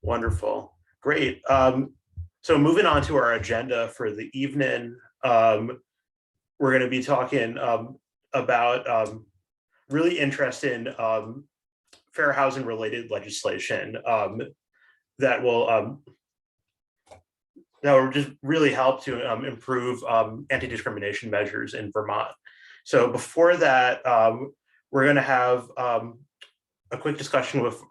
Wonderful. Great. So moving on to our agenda for the evening, we're going to be talking about really interesting fair housing related legislation that will just really help to improve anti-discrimination measures in Vermont. So before that, we're going to have a quick discussion with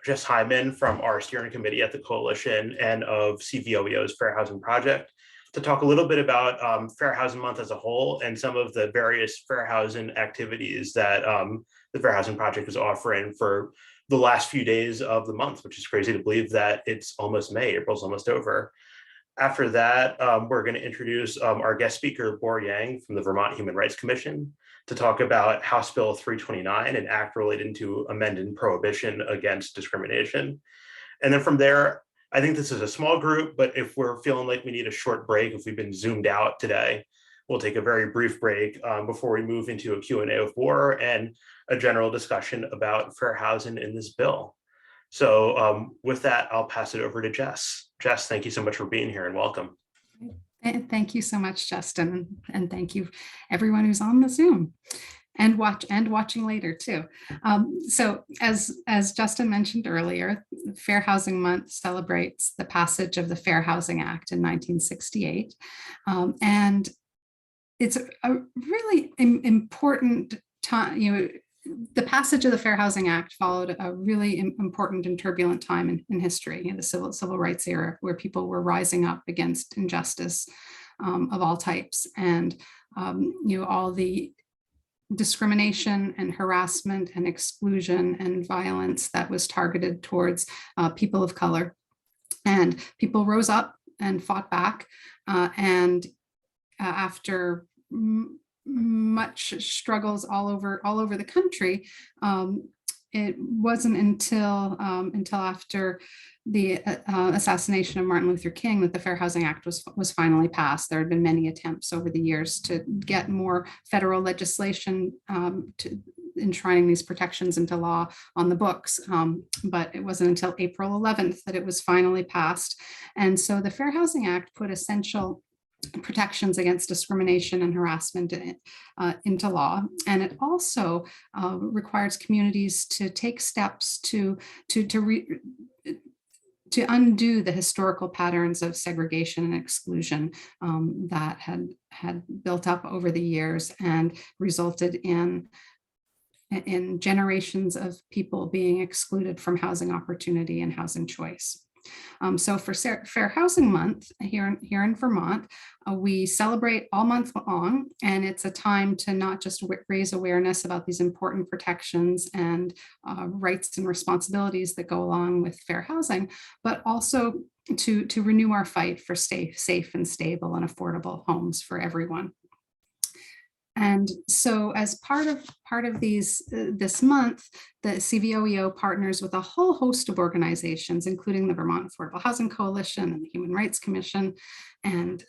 Jess Hyman from our steering committee at the coalition and of CVOEO's Fair Housing Project to talk a little bit about Fair Housing Month as a whole and some of the various fair housing activities that the Fair Housing Project is offering for the last few days of the month, which is crazy to believe that it's almost May, April's almost over. After that, we're going to introduce our guest speaker, Bor Yang from the Vermont Human Rights Commission, to talk about House Bill 329, an act related to amending prohibition against discrimination. And then from there, I think this is a small group, but if we're feeling like we need a short break, if we've been zoomed out today, we'll take a very brief break before we move into a Q&A with Bor and a general discussion about fair housing in this bill. So with that, I'll pass it over to Jess. Jess, thank you so much for being here and welcome. Thank you so much, Justin, and thank you everyone who's on the Zoom and watching later too. So as Justin mentioned earlier, Fair Housing Month celebrates the passage of the Fair Housing Act in 1968, and it's a really important time. The passage of the Fair Housing Act followed a really important and turbulent time in history, in the civil rights era, where people were rising up against injustice of all types, and all the discrimination and harassment and exclusion and violence that was targeted towards people of color. And people rose up and fought back, and after much struggles all over the country, it wasn't until after the assassination of Martin Luther King that the Fair Housing Act was finally passed. There had been many attempts over the years to get more federal legislation to enshrining these protections into law on the books, but it wasn't until April 11th that it was finally passed. And so the Fair Housing Act put essential protections against discrimination and harassment into law, and it also requires communities to take steps to undo the historical patterns of segregation and exclusion that had built up over the years and resulted in generations of people being excluded from housing opportunity and housing choice. So for Fair Housing Month here in Vermont, we celebrate all month long, and it's a time to not just raise awareness about these important protections and rights and responsibilities that go along with fair housing, but also to renew our fight for safe and stable and affordable homes for everyone. And so as part of this month, the CVOEO partners with a whole host of organizations, including the Vermont Affordable Housing Coalition and the Human Rights Commission and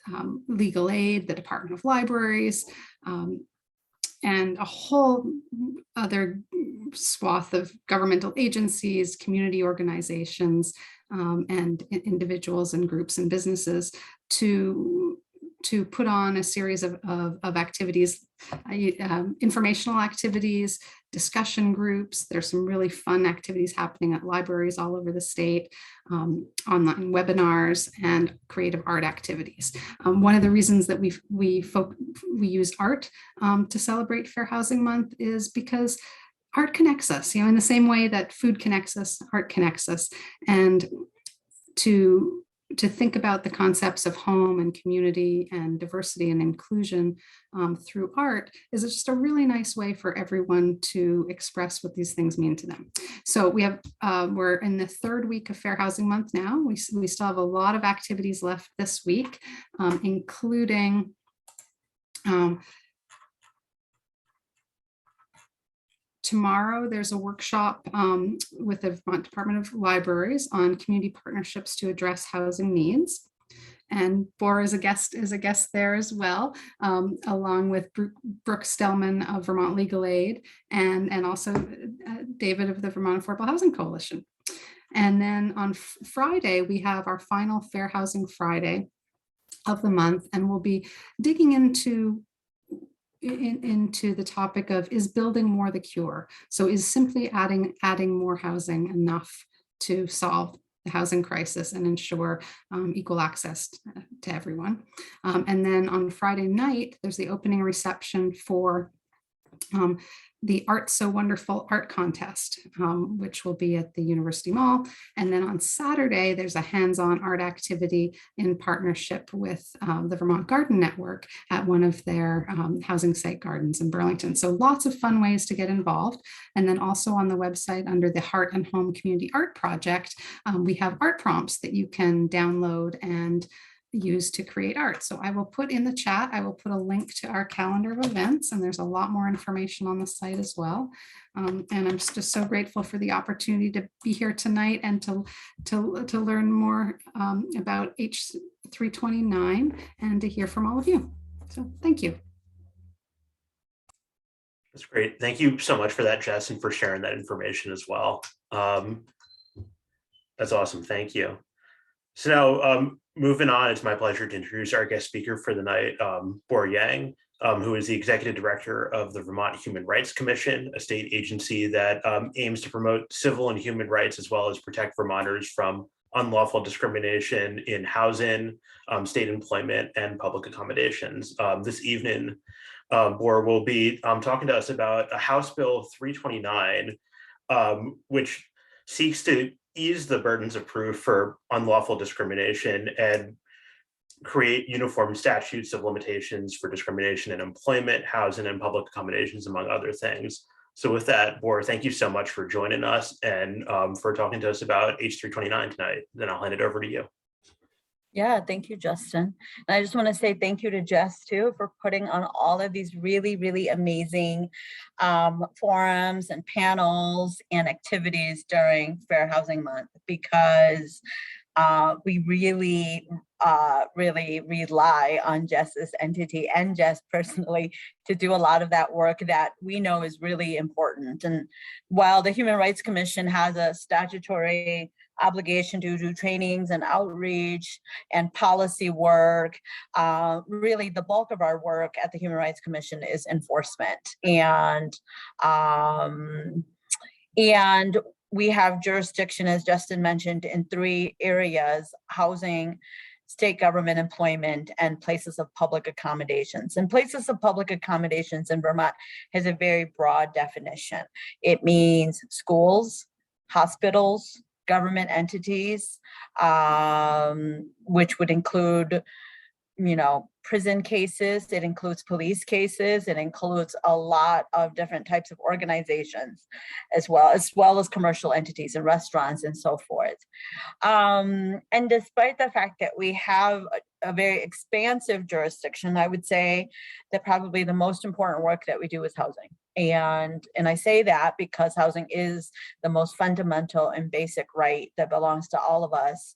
Legal Aid, the Department of Libraries, and a whole other swath of governmental agencies, community organizations, and individuals and groups and businesses to put on a series of activities, informational activities, discussion groups. There's some really fun activities happening at libraries all over the state, online webinars, and creative art activities. One of the reasons that we use art to celebrate Fair Housing Month is because art connects us, in the same way that food connects us, art connects us. And to think about the concepts of home and community and diversity and inclusion through art is just a really nice way for everyone to express what these things mean to them. So we're in the third week of Fair Housing Month now. We still have a lot of activities left this week, including tomorrow, there's a workshop with the Vermont Department of Libraries on community partnerships to address housing needs. And Bor is a guest there as well, along with Brooke Stellman of Vermont Legal Aid and also David of the Vermont Affordable Housing Coalition. And then on Friday, we have our final Fair Housing Friday of the month, and we'll be digging into the topic of, is building more the cure? So is simply adding more housing enough to solve the housing crisis and ensure equal access to everyone? And then on Friday night, there's the opening reception for the Art So Wonderful art contest, which will be at the University Mall. And then on Saturday, there's a hands-on art activity in partnership with the Vermont Garden Network at one of their housing site gardens in Burlington. So lots of fun ways to get involved. And then also on the website under the Heart and Home Community Art Project, we have art prompts that you can download and use to create art. So I will put in the chat, I will put a link to our calendar of events, and there's a lot more information on the site as well. And I'm just so grateful for the opportunity to be here tonight and to learn more about H329 and to hear from all of you. So thank you. That's great. Thank you so much for that, Jess, and for sharing that information as well. That's awesome. Thank you. So now, moving on, it's my pleasure to introduce our guest speaker for the night, Bor Yang, who is the Executive Director of the Vermont Human Rights Commission, a state agency that aims to promote civil and human rights as well as protect Vermonters from unlawful discrimination in housing, state employment, and public accommodations. This evening, Bor will be talking to us about House Bill 329, which seeks to ease the burdens of proof for unlawful discrimination and create uniform statutes of limitations for discrimination in employment, housing, and public accommodations, among other things. So with that, Bor, thank you so much for joining us and for talking to us about H329 tonight. Then I'll hand it over to you. Yeah, thank you, Justin. And I just want to say thank you to Jess too for putting on all of these really, really amazing forums and panels and activities during Fair Housing Month, because we really rely on Jess's entity and Jess personally to do a lot of that work that we know is really important. And while the Human Rights Commission has a statutory obligation to do trainings and outreach and policy work, really the bulk of our work at the Human Rights Commission is enforcement. And we have jurisdiction, as Justin mentioned, in 3 areas: housing, state government employment, and places of public accommodations. And places of public accommodations in Vermont has a very broad definition. It means schools, hospitals, government entities, which would include, prison cases. It includes police cases. It includes a lot of different types of organizations, as well as commercial entities and restaurants and so forth. And despite the fact that we have a very expansive jurisdiction, I would say that probably the most important work that we do is housing. And I say that because housing is the most fundamental and basic right that belongs to all of us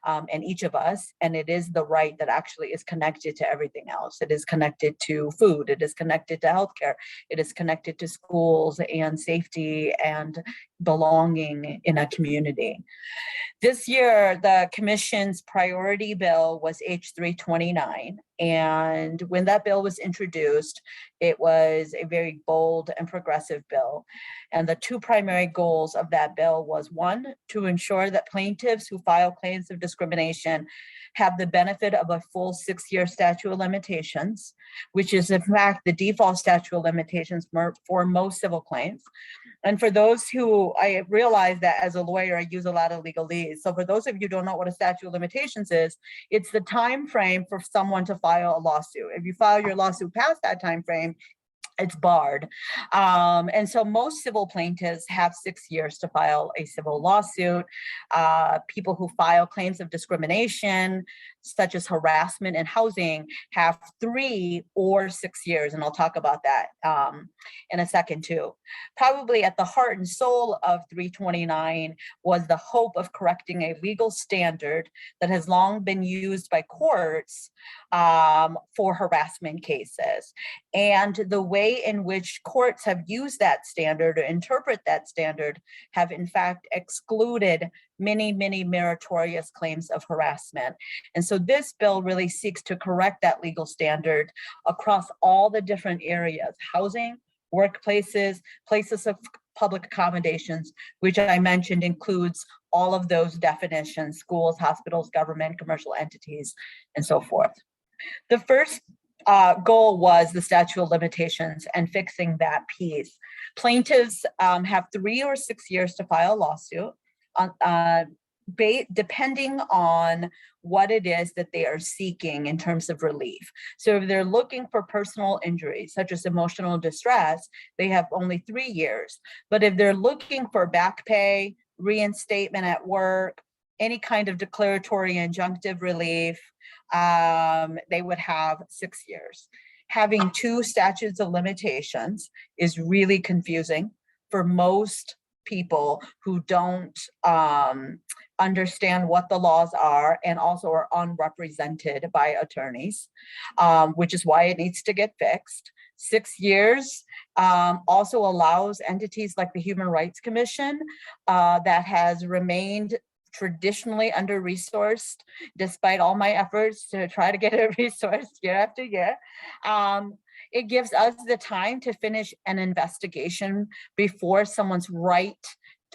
and each of us. And it is the right that actually is connected to everything else. It is connected to food. It is connected to healthcare. It is connected to schools and safety and belonging in a community. This year, the Commission's priority bill was H329. And when that bill was introduced, it was a very bold and progressive bill. And the 2 primary goals of that bill was, 1, to ensure that plaintiffs who file claims of discrimination have the benefit of a full 6-year statute of limitations, which is in fact the default statute of limitations for most civil claims. And for those who, I realize that as a lawyer, I use a lot of legalese. So for those of you who don't know what a statute of limitations is, it's the time frame for someone to file a lawsuit. If you file your lawsuit past that time frame, it's barred. And so most civil plaintiffs have 6 years to file a civil lawsuit. People who file claims of discrimination, such as harassment in housing, have 3 or 6 years. And I'll talk about that in a second too. Probably at the heart and soul of 329 was the hope of correcting a legal standard that has long been used by courts for harassment cases. And the way way in which courts have used that standard or interpret that standard have in fact excluded many, many meritorious claims of harassment. And so this bill really seeks to correct that legal standard across all the different areas: housing, workplaces, places of public accommodations, which I mentioned includes all of those definitions: schools, hospitals, government, commercial entities, and so forth. The first goal was the statute of limitations and fixing that piece. Plaintiffs have 3 or 6 years to file a lawsuit, depending on what it is that they are seeking in terms of relief. So if they're looking for personal injuries, such as emotional distress, they have only 3 years. But if they're looking for back pay, reinstatement at work, any kind of declaratory injunctive relief, they would have 6 years. Having 2 statutes of limitations is really confusing for most people who don't understand what the laws are and also are unrepresented by attorneys, which is why it needs to get fixed. 6 years also allows entities like the Human Rights Commission that has remained traditionally under-resourced, despite all my efforts to try to get it resourced year after year. It gives us the time to finish an investigation before someone's right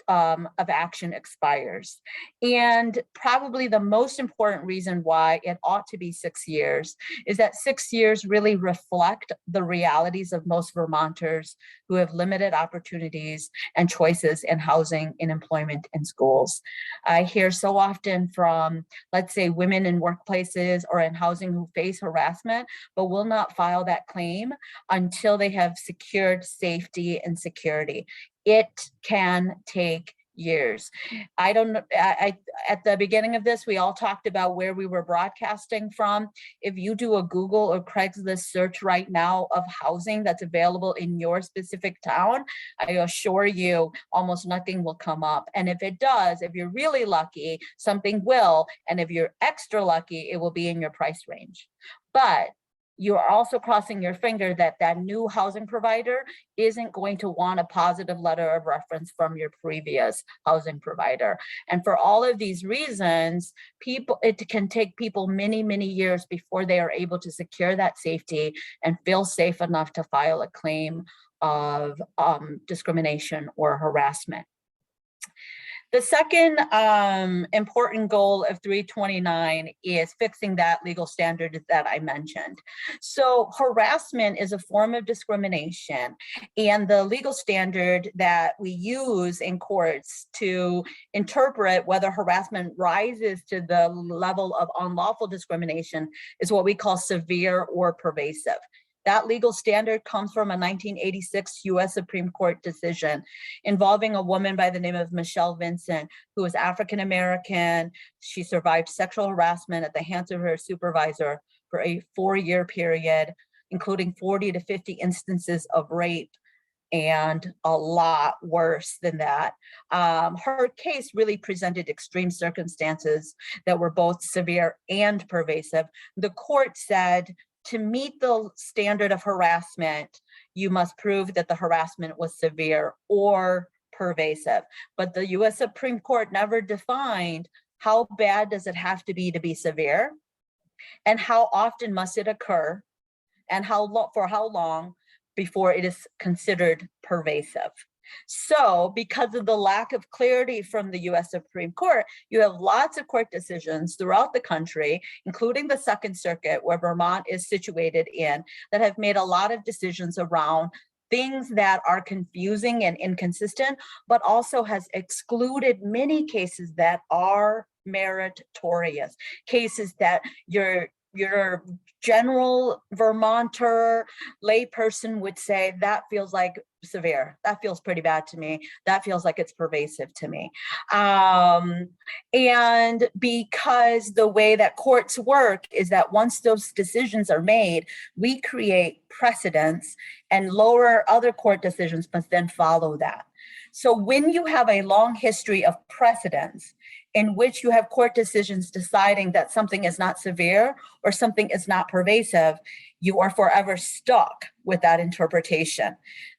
of action expires. And probably the most important reason why it ought to be 6 years is that 6 years really reflect the realities of most Vermonters who have limited opportunities and choices in housing, in employment, and schools. I hear so often from, let's say, women in workplaces or in housing who face harassment, but will not file that claim until they have secured safety and security. It can take years. I don't know, at the beginning of this, we all talked about where we were broadcasting from. If you do a Google or Craigslist search right now of housing that's available in your specific town, I assure you almost nothing will come up. And if it does, if you're really lucky, something will. And if you're extra lucky, it will be in your price range. But you are also crossing your finger that that new housing provider isn't going to want a positive letter of reference from your previous housing provider. And for all of these reasons, it can take people many, many years before they are able to secure that safety and feel safe enough to file a claim of discrimination or harassment. The second important goal of 329 is fixing that legal standard that I mentioned. So harassment is a form of discrimination, and the legal standard that we use in courts to interpret whether harassment rises to the level of unlawful discrimination is what we call severe or pervasive. That legal standard comes from a 1986 US Supreme Court decision involving a woman by the name of Michelle Vincent, who was African-American. She survived sexual harassment at the hands of her supervisor for a 4-year period, including 40 to 50 instances of rape and a lot worse than that. Her case really presented extreme circumstances that were both severe and pervasive. The court said, to meet the standard of harassment, you must prove that the harassment was severe or pervasive. But the US Supreme Court never defined how bad does it have to be severe, and how often must it occur, and for how long before it is considered pervasive. So because of the lack of clarity from the US Supreme Court, you have lots of court decisions throughout the country, including the Second Circuit, where Vermont is situated in, that have made a lot of decisions around things that are confusing and inconsistent, but also has excluded many cases that are meritorious, cases that your general Vermonter layperson would say, that feels like severe, that feels pretty bad to me, that feels like it's pervasive to me. And because the way that courts work is that once those decisions are made, we create precedents, and lower other court decisions must then follow that. So when you have a long history of precedents in which you have court decisions deciding that something is not severe or something is not pervasive, you are forever stuck with that interpretation.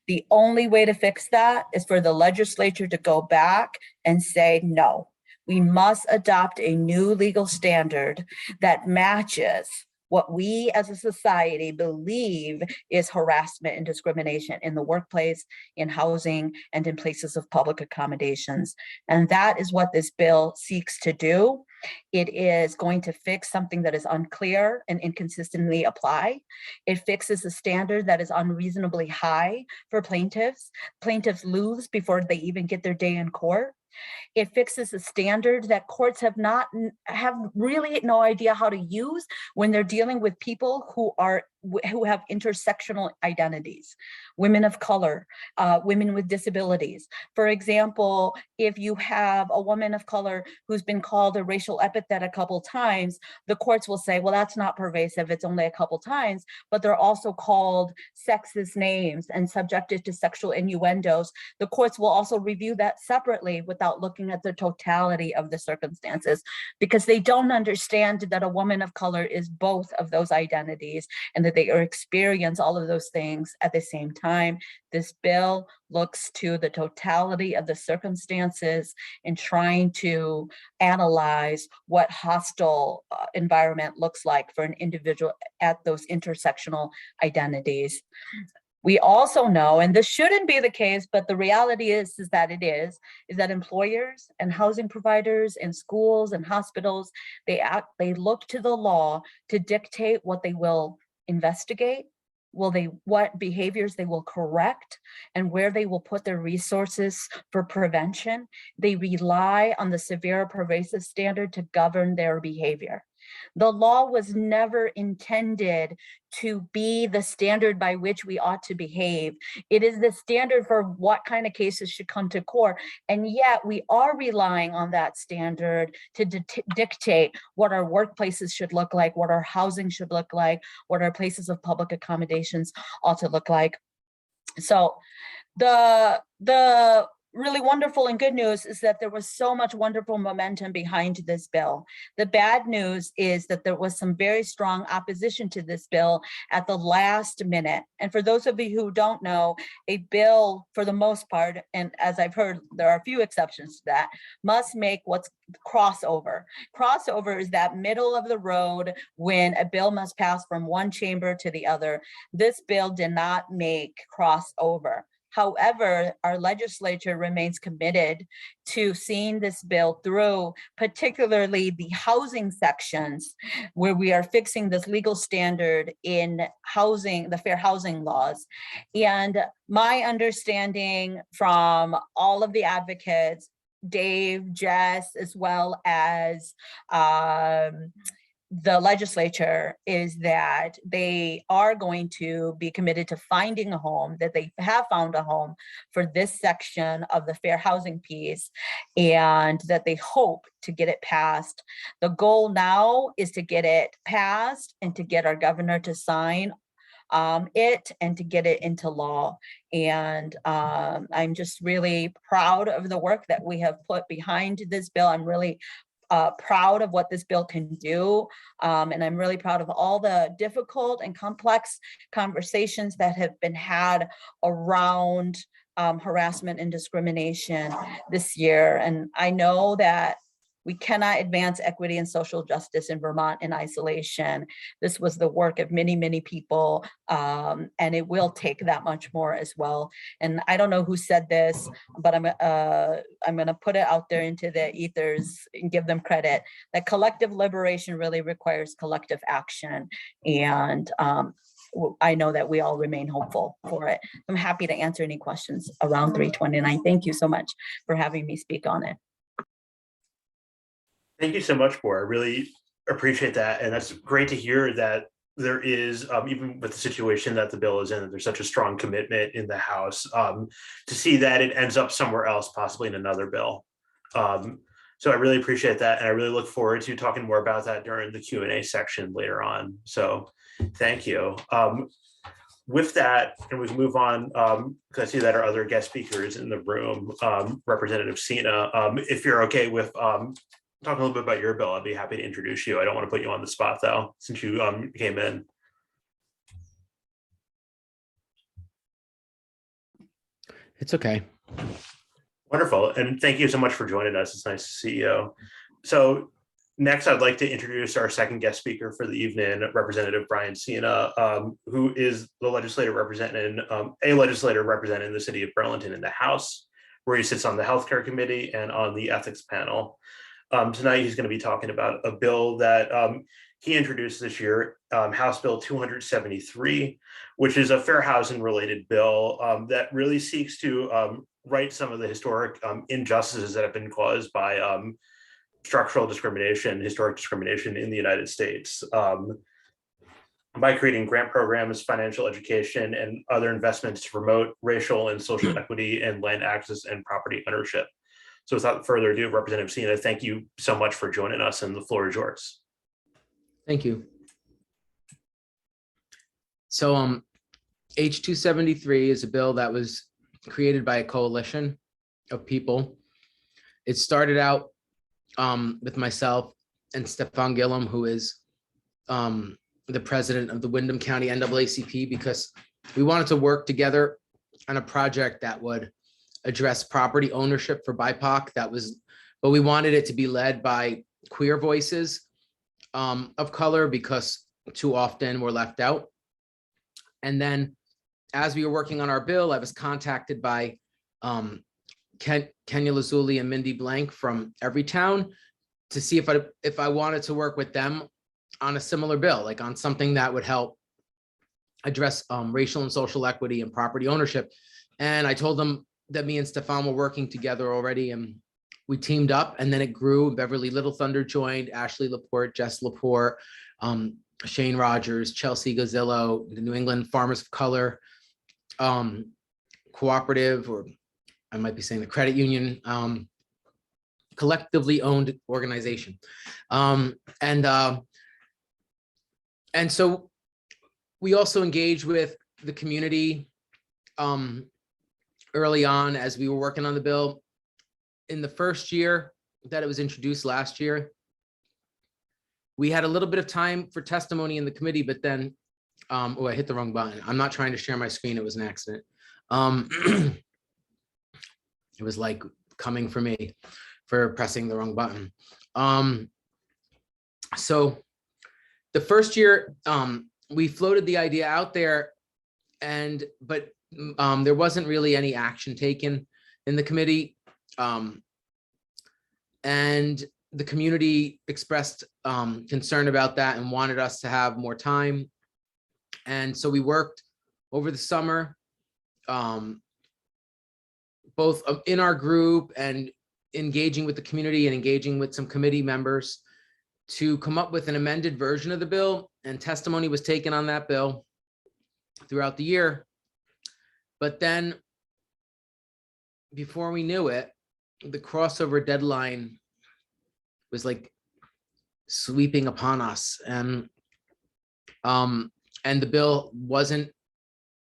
The only way to fix that is for the legislature to go back and say, no, we must adopt a new legal standard that matches what we as a society believe is harassment and discrimination in the workplace, in housing, and in places of public accommodations. And that is what this bill seeks to do. It is going to fix something that is unclear and inconsistently applied. It fixes a standard that is unreasonably high for plaintiffs. Plaintiffs lose before they even get their day in court. It fixes a standard that courts have really no idea how to use when they're dealing with people who have intersectional identities, women of color, women with disabilities. For example, if you have a woman of color who's been called a racial epithet a couple times, the courts will say, well, that's not pervasive, it's only a couple times, but they're also called sexist names and subjected to sexual innuendos. The courts will also review that separately without looking at the totality of the circumstances, because they don't understand that a woman of color is both of those identities and that they experience all of those things at the same time. This bill looks to the totality of the circumstances in trying to analyze what hostile environment looks like for an individual at those intersectional identities. We also know, and this shouldn't be the case, but the reality is that it is that employers and housing providers and schools and hospitals, they look to the law to dictate what they will investigate, what behaviors they will correct, and where they will put their resources for prevention. They rely on the severe pervasive standard to govern their behavior. The law was never intended to be the standard by which we ought to behave. It is the standard for what kind of cases should come to court. And yet we are relying on that standard to dictate what our workplaces should look like, what our housing should look like, what our places of public accommodations ought to look like. So the really wonderful and good news is that there was so much wonderful momentum behind this bill. The bad news is that there was some very strong opposition to this bill at the last minute. And for those of you who don't know, a bill, for the most part, and as I've heard, there are a few exceptions to that, must make what's crossover. Crossover is that middle of the road when a bill must pass from one chamber to the other. This bill did not make crossover. However, our legislature remains committed to seeing this bill through, particularly the housing sections where we are fixing this legal standard in housing, the fair housing laws. And my understanding from all of the advocates, Dave, Jess, as well as the legislature, is that they are going to be committed to finding a home, that they have found a home for this section of the fair housing piece, and that they hope to get it passed. The goal now is to get it passed and to get our governor to sign it and to get it into law. And I'm just really proud of the work that we have put behind this bill. I'm really proud of what this bill can do. And I'm really proud of all the difficult and complex conversations that have been had around harassment and discrimination this year. And I know that we cannot advance equity and social justice in Vermont in isolation. This was the work of many, many people, and it will take that much more as well. And I don't know who said this, but I'm gonna put it out there into the ethers and give them credit, that collective liberation really requires collective action. And I know that we all remain hopeful for it. I'm happy to answer any questions around 329. Thank you so much for having me speak on it. Thank you so much, Bora. I really appreciate that. And that's great to hear that there is, even with the situation that the bill is in, there's such a strong commitment in the House to see that it ends up somewhere else, possibly in another bill. So I really appreciate that. And I really look forward to talking more about that during the Q&A section later on. So thank you. With that, and we can move on, because I see that our other guest speakers in the room, Representative Sina, if you're okay with talk a little bit about your bill, I'd be happy to introduce you. I don't want to put you on the spot though, since you came in. It's okay. Wonderful. And thank you so much for joining us. It's nice to see you. So next, I'd like to introduce our second guest speaker for the evening, Representative Brian Cena, who is the legislator representing a legislator representing the city of Burlington in the House, where he sits on the Healthcare Committee and on the Ethics Panel. Tonight, he's going to be talking about a bill that he introduced this year, House Bill 273, which is a fair housing related bill that really seeks to right some of the historic injustices that have been caused by structural discrimination, historic discrimination in the United States. By creating grant programs, financial education, and other investments to promote racial and social equity and land access and property ownership. So without further ado, Representative Cena, thank you so much for joining us, and the floor is yours. Thank you. So H273 is a bill that was created by a coalition of people. It started out with myself and Stefan Gillum, who is the president of the Windham County NAACP, because we wanted to work together on a project that would address property ownership for BIPOC. But we wanted it to be led by queer voices of color, because too often we're left out. And then as we were working on our bill, I was contacted by Kenya Lazuli and Mindy Blank from Everytown to see if I wanted to work with them on a similar bill, like on something that would help address racial and social equity and property ownership. And I told them that me and Stefan were working together already, and we teamed up, and then it grew. Beverly Little Thunder joined, Ashley Laporte, Jess Laporte, Shane Rogers, Chelsea Gazillo, the New England Farmers of Color Cooperative, or I might be saying the credit union, collectively owned organization. And so we also engaged with the community early on as we were working on the bill. In the first year that it was introduced last year, we had a little bit of time for testimony in the committee, but then, oh, I hit the wrong button. I'm not trying to share my screen. It was an accident. It was like coming for me for pressing the wrong button. So the first year, we floated the idea out there, but there wasn't really any action taken in the committee. And the community expressed concern about that and wanted us to have more time. And so we worked over the summer, both in our group and engaging with the community and engaging with some committee members to come up with an amended version of the bill, and testimony was taken on that bill throughout the year. But then before we knew it, the crossover deadline was like sweeping upon us, and the bill wasn't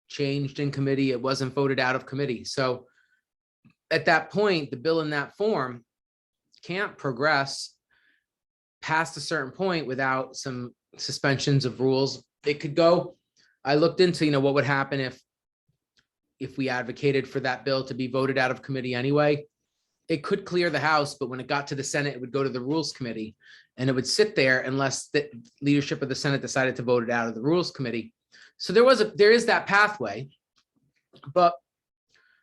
changed in committee. It wasn't voted out of committee. So at that point, the bill in that form can't progress past a certain point without some suspensions of rules. It could go, I looked into, what would happen if we advocated for that bill to be voted out of committee anyway. It could clear the House, but when it got to the Senate, it would go to the Rules Committee, and it would sit there unless the leadership of the Senate decided to vote it out of the Rules Committee. So there is that pathway. But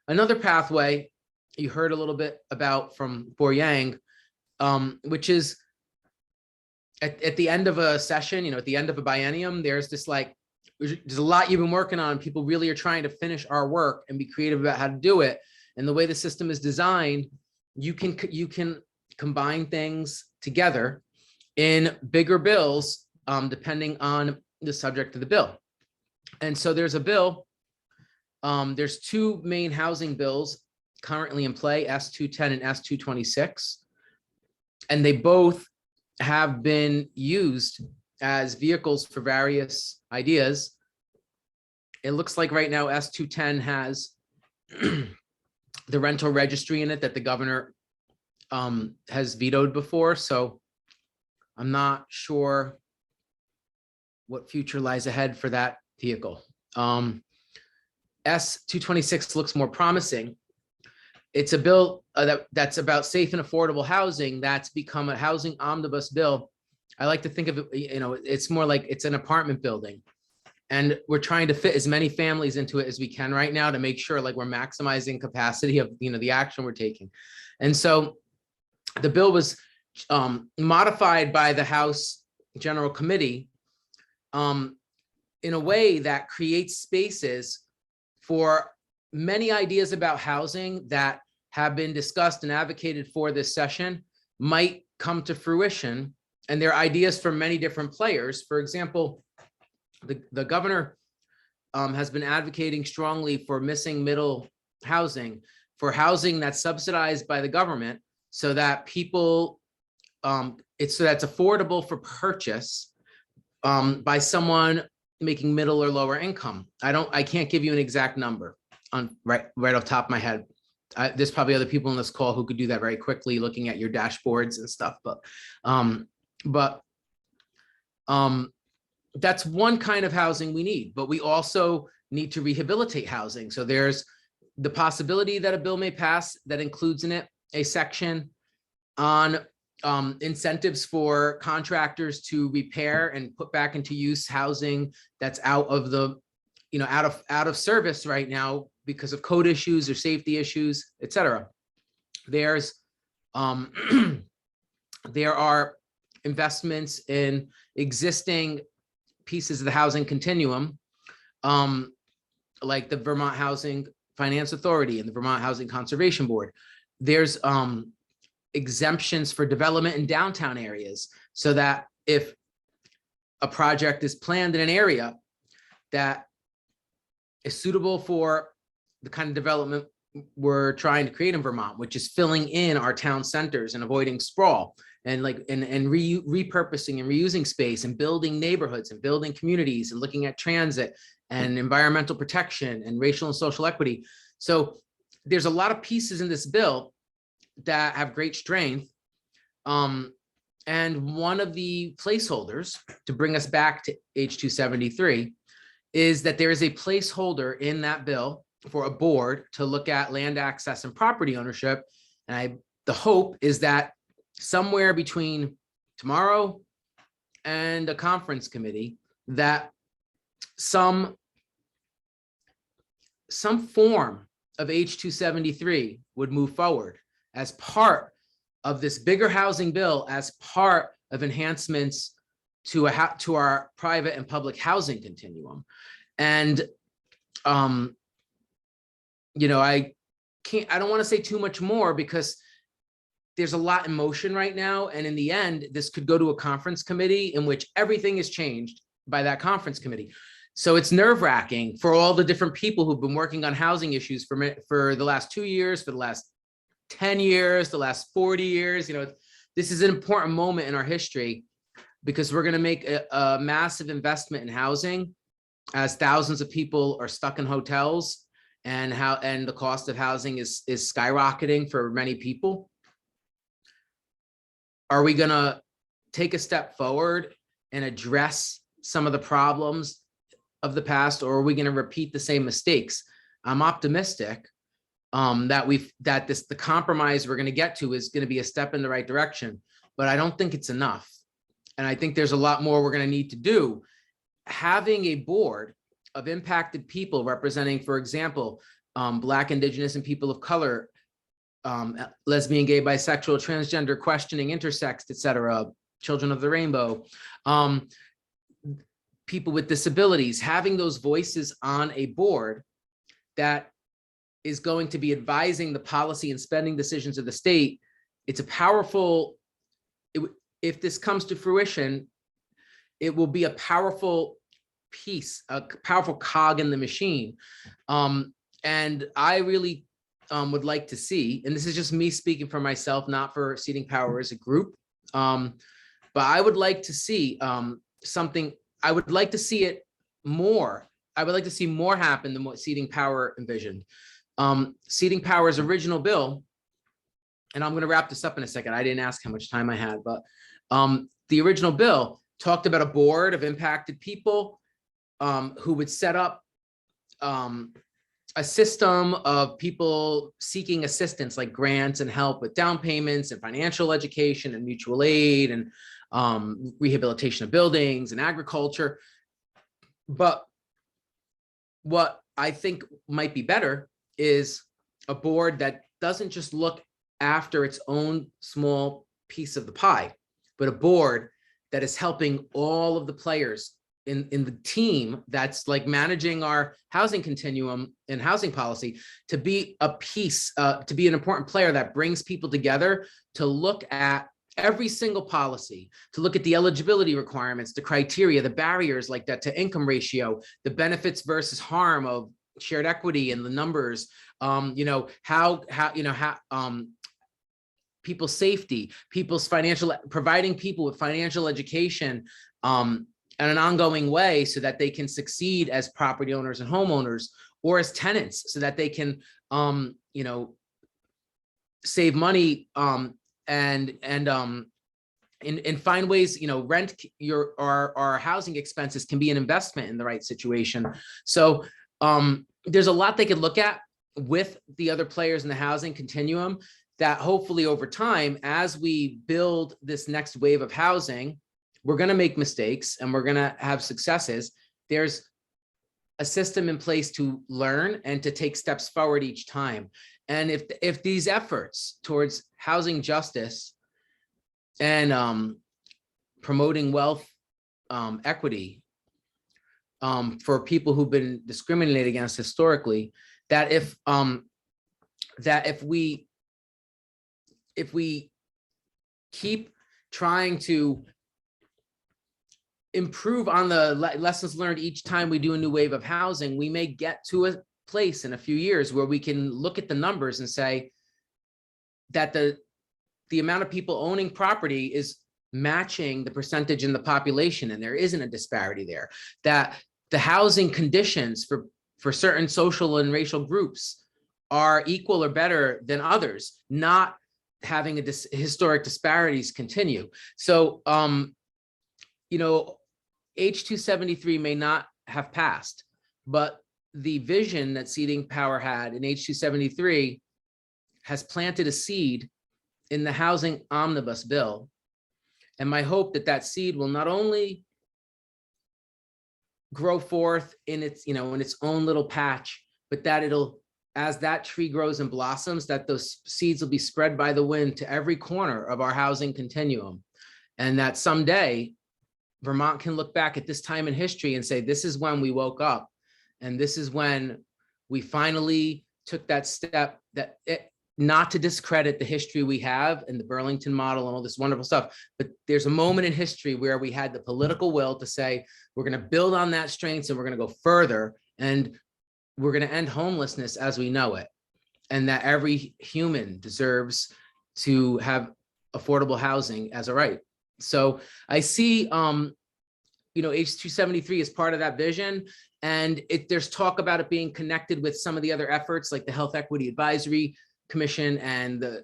another pathway you heard a little bit about from Boryang, which is at the end of a session, at the end of a biennium, there's a lot you've been working on. People really are trying to finish our work and be creative about how to do it. And the way the system is designed, you can combine things together in bigger bills, depending on the subject of the bill. And so there's a bill, there's two main housing bills currently in play, S210 and S226. And they both have been used as vehicles for various ideas. It looks like right now S210 has the rental registry in it that the governor has vetoed before, so I'm not sure what future lies ahead for that vehicle. S-226 looks more promising. It's a bill that's about safe and affordable housing. That's become a housing omnibus bill. I like to think of it, it's more like it's an apartment building. And we're trying to fit as many families into it as we can right now to make sure like we're maximizing capacity of, the action we're taking. And so the bill was modified by the House General Committee in a way that creates spaces for many ideas about housing that have been discussed and advocated for this session might come to fruition. And there are ideas from many different players. For example, the governor has been advocating strongly for missing middle housing, for housing that's subsidized by the government so that people, it's affordable for purchase by someone making middle or lower income. I can't give you an exact number on right off the top of my head. There's probably other people on this call who could do that very quickly, looking at your dashboards and stuff. But that's one kind of housing we need. But we also need to rehabilitate housing. So there's the possibility that a bill may pass that includes in it a section on incentives for contractors to repair and put back into use housing that's out of the, out of service right now because of code issues or safety issues, et cetera. There's there are investments in existing pieces of the housing continuum, like the Vermont Housing Finance Authority and the Vermont Housing Conservation Board. There's exemptions for development in downtown areas so that if a project is planned in an area that is suitable for the kind of development we're trying to create in Vermont, which is filling in our town centers and avoiding sprawl and repurposing and reusing space and building neighborhoods and building communities and looking at transit and environmental protection and racial and social equity. So there's a lot of pieces in this bill that have great strength. And one of the placeholders to bring us back to H-273 is that there is a placeholder in that bill for a board to look at land access and property ownership. And the hope is that somewhere between tomorrow and a conference committee, that some form of H-273 would move forward as part of this bigger housing bill, as part of enhancements to our private and public housing continuum. And I don't want to say too much more because there's a lot in motion right now. And in the end, this could go to a conference committee in which everything is changed by that conference committee. So it's nerve-wracking for all the different people who've been working on housing issues for the last 2 years, for the last 10 years, the last 40 years. This is an important moment in our history because we're going to make a massive investment in housing as thousands of people are stuck in hotels and the cost of housing is skyrocketing for many people. Are we going to take a step forward and address some of the problems of the past, or are we going to repeat the same mistakes? I'm optimistic that the compromise we're going to get to is going to be a step in the right direction, but I don't think it's enough. And I think there's a lot more we're going to need to do. Having a board of impacted people representing, for example, Black, Indigenous, and people of color, lesbian, gay, bisexual, transgender, questioning, intersex, etc., children of the rainbow, people with disabilities, having those voices on a board that is going to be advising the policy and spending decisions of the state. It's a powerful, if this comes to fruition, it will be a powerful piece, a powerful cog in the machine. And I really would like to see, and this is just me speaking for myself, not for Seating Power as a group, but I would like to see something, I would like to see it more. I would like to see more happen than what Seating Power envisioned. Seating Power's original bill and I'm going to wrap this up in a second. I didn't ask how much time I had, but the original bill talked about a board of impacted people who would set up a system of people seeking assistance, like grants and help with down payments and financial education and mutual aid and rehabilitation of buildings and agriculture. But what I think might be better is a board that doesn't just look after its own small piece of the pie, but a board that is helping all of the players in the team that's like managing our housing continuum and housing policy to be a piece, to be an important player that brings people together to look at every single policy, to look at the eligibility requirements, the criteria, the barriers like that to income ratio, the benefits versus harm of shared equity and the numbers, people's safety, people's providing people with financial education in an ongoing way so that they can succeed as property owners and homeowners or as tenants so that they can, save money and find ways, rent our housing expenses can be an investment in the right situation. So there's a lot they could look at with the other players in the housing continuum that hopefully over time, as we build this next wave of housing, we're going to make mistakes and we're going to have successes. There's a system in place to learn and to take steps forward each time. And if these efforts towards housing justice and promoting wealth equity for people who've been discriminated against historically, that if we keep trying to improve on the lessons learned each time we do a new wave of housing, we may get to a place in a few years where we can look at the numbers and say that the amount of people owning property is matching the percentage in the population, and there isn't a disparity there, that the housing conditions for certain social and racial groups are equal or better than others, not having historic disparities continue. So, H.273 may not have passed, but the vision that Seating Power had in H.273 has planted a seed in the housing omnibus bill. And my hope that that seed will not only grow forth in its, in its own little patch, but that it'll, as that tree grows and blossoms, that those seeds will be spread by the wind to every corner of our housing continuum. And that someday Vermont can look back at this time in history and say, this is when we woke up. And this is when we finally took that step not to discredit the history we have and the Burlington model and all this wonderful stuff. But there's a moment in history where we had the political will to say, we're going to build on that strengths and we're going to go further. And we're going to end homelessness as we know it. And that every human deserves to have affordable housing as a right. So I see, H.273 is part of that vision. And there's talk about it being connected with some of the other efforts like the Health Equity Advisory Commission and the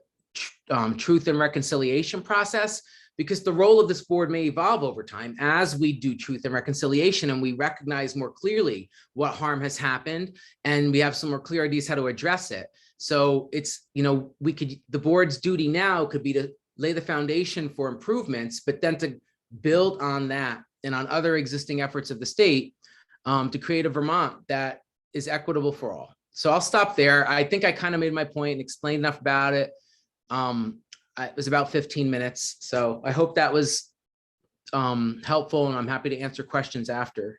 Truth and Reconciliation process, because the role of this board may evolve over time as we do truth and reconciliation and we recognize more clearly what harm has happened and we have some more clear ideas how to address it. So it's, the board's duty now could be to lay the foundation for improvements, but then to build on that and on other existing efforts of the state to create a Vermont that is equitable for all. So I'll stop there. I think I kind of made my point and explained enough about it. It was about 15 minutes. So I hope that was helpful, and I'm happy to answer questions after.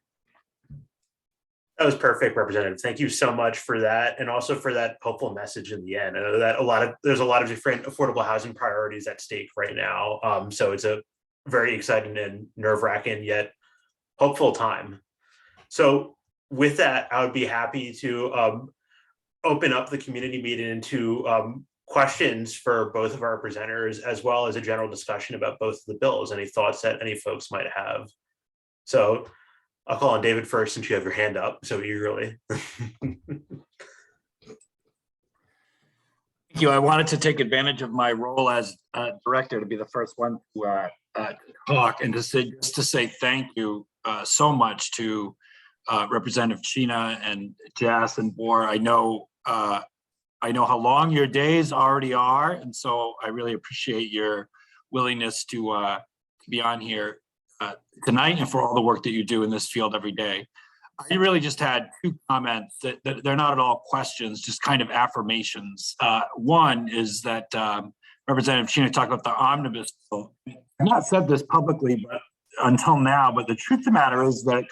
That was perfect, Representative. Thank you so much for that, and also for that hopeful message in the end. I know that there's a lot of different affordable housing priorities at stake right now. So it's a very exciting and nerve-wracking yet hopeful time. So with that, I would be happy to open up the community meeting into questions for both of our presenters, as well as a general discussion about both of the bills. Any thoughts that any folks might have? So I'll call on David first, since you have your hand up so eagerly. Thank you. I wanted to take advantage of my role as director to be the first one to talk and just to say thank you so much to Representative Chena and Jas and Bohr. I know how long your days already are, and so I really appreciate your willingness to be on here tonight and for all the work that you do in this field every day. I really just had two comments that they're not at all questions, just kind of affirmations. One is that Representative Chena talked about the omnibus bill. I've not said this publicly, but until now, but the truth of the matter is that it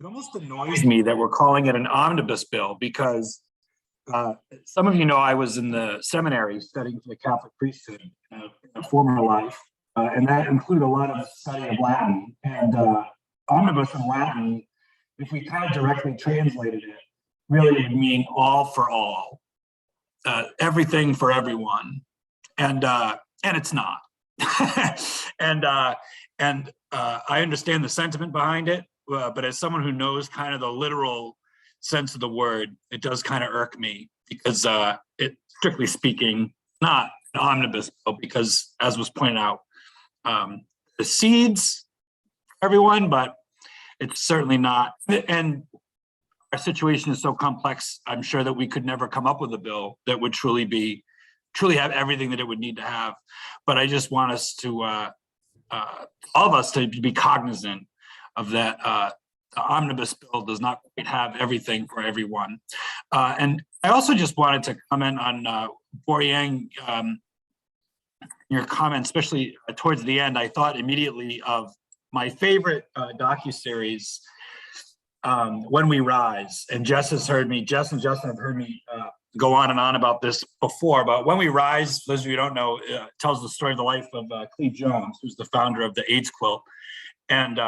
almost annoys me that we're calling it an omnibus bill, because some of you know I was in the seminary studying for the Catholic priesthood in a former life, and that included a lot of study of Latin. And omnibus in Latin, if we kind of directly translated it, really would mean all for all, everything for everyone, and it's not. and I understand the sentiment behind it, but as someone who knows kind of the literal sense of the word, it does kind of irk me, because it, strictly speaking, not an omnibus bill, because as was pointed out, the seeds for everyone, but it's certainly not. And our situation is so complex, I'm sure that we could never come up with a bill that would truly have everything that it would need to have. But I just want us to, all of us, to be cognizant of that. The omnibus bill does not quite have everything for everyone. And I also just wanted to comment on Boryang, your comment, especially towards the end. I thought immediately of my favorite docuseries, When We Rise. And Jess and Justin have heard me go on and on about this before, but When We Rise, those of you who don't know, tells the story of the life of Cleve Jones, who's the founder of the AIDS quilt. And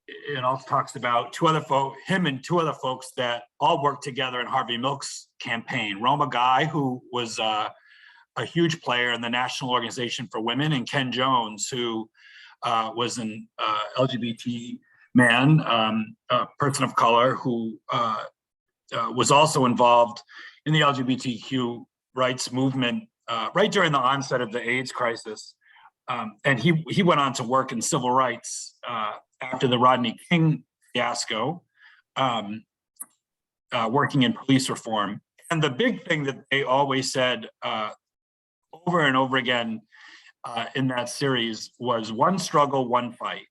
it also talks about him and two other folks that all worked together in Harvey Milk's campaign. Roma Guy, who was a huge player in the National Organization for Women, and Ken Jones, who was an LGBT man, a person of color, who was also involved in the LGBTQ rights movement right during the onset of the AIDS crisis. And he went on to work in civil rights after the Rodney King fiasco, working in police reform. And the big thing that they always said over and over again in that series was one struggle, one fight.